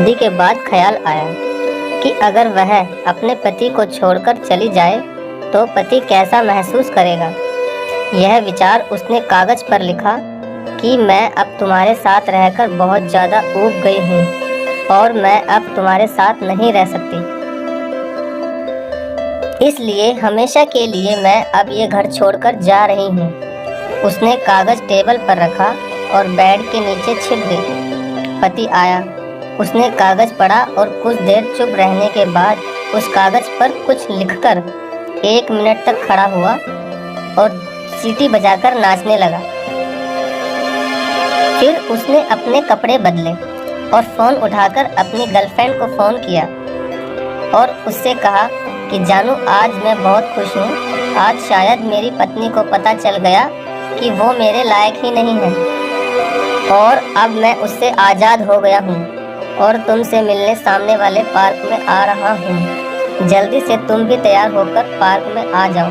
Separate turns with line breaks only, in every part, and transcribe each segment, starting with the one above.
शादी के बाद ख्याल आया कि अगर वह अपने पति को छोड़कर चली जाए तो पति कैसा महसूस करेगा। यह विचार उसने कागज पर लिखा कि मैं अब तुम्हारे साथ रहकर बहुत ज़्यादा ऊब गई हूँ और मैं अब तुम्हारे साथ नहीं रह सकती, इसलिए हमेशा के लिए मैं अब ये घर छोड़कर जा रही हूँ। उसने कागज टेबल पर रखा और बेड के नीचे छिप गई। पति आया, उसने कागज पढ़ा और कुछ देर चुप रहने के बाद उस कागज पर कुछ लिखकर 1 मिनट तक खड़ा हुआ और सीटी बजाकर नाचने लगा। फिर उसने अपने कपड़े बदले और फ़ोन उठाकर अपनी गर्लफ्रेंड को फ़ोन किया और उससे कहा कि जानू, आज मैं बहुत खुश हूँ। आज शायद मेरी पत्नी को पता चल गया कि वो मेरे लायक ही नहीं है और अब मैं उससे आज़ाद हो गया हूँ और तुमसे मिलने सामने वाले पार्क में आ रहा हूँ। जल्दी से तुम भी तैयार होकर पार्क में आ जाओ।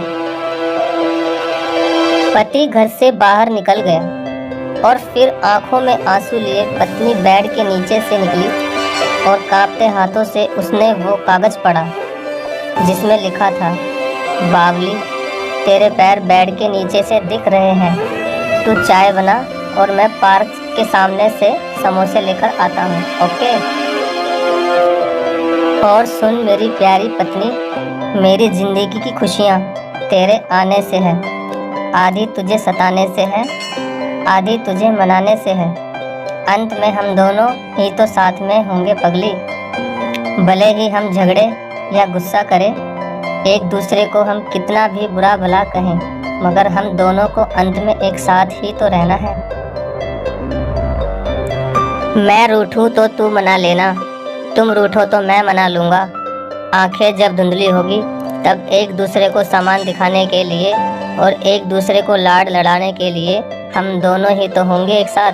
पति घर से बाहर निकल गया और फिर आंखों में आंसू लिए पत्नी बेड के नीचे से निकली और कांपते हाथों से उसने वो कागज पढ़ा जिसमें लिखा था, बावली, तेरे पैर बेड के नीचे से दिख रहे हैं। तू चाय बना और मैं पार्क के सामने से समोसे लेकर आता हूँ, ओके? और सुन मेरी प्यारी पत्नी, मेरी ज़िंदगी की खुशियाँ तेरे आने से है। आधी तुझे सताने से है, आधी तुझे मनाने से है। अंत में हम दोनों ही तो साथ में होंगे पगली। भले ही हम झगड़े या गुस्सा करें, एक दूसरे को हम कितना भी बुरा भला कहें, मगर हम दोनों को अंत में एक साथ ही तो रहना है। मैं रूठूं तो तू मना लेना, तुम रूठो तो मैं मना लूँगा। आंखें जब धुंधली होगी तब एक दूसरे को सामान दिखाने के लिए और एक दूसरे को लाड लड़ाने के लिए हम दोनों ही तो होंगे एक साथ।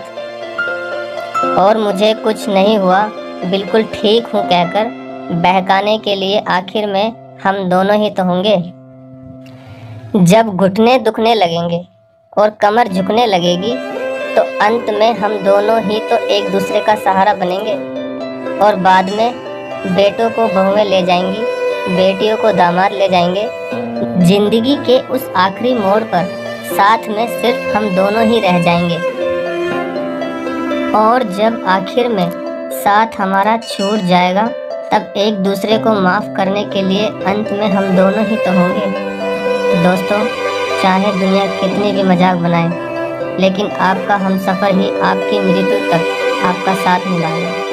और मुझे कुछ नहीं हुआ, बिल्कुल ठीक हूँ कहकर बहकाने के लिए आखिर में हम दोनों ही तो होंगे। जब घुटने दुखने लगेंगे और कमर झुकने लगेगी तो अंत में हम दोनों ही तो एक दूसरे का सहारा बनेंगे और बाद में बेटों को बहुएं ले जाएंगी, बेटियों को दामाद ले जाएंगे। जिंदगी के उस आखिरी मोड़ पर साथ में सिर्फ हम दोनों ही रह जाएंगे और जब आखिर में साथ हमारा छूट जाएगा तब एक दूसरे को माफ़ करने के लिए अंत में हम दोनों ही तो होंगे। दोस्तों, चाहे दुनिया कितनी भी मजाक बनाए, लेकिन आपका हमसफ़र ही आपकी मृत्यु तक आपका साथ निभाएगा।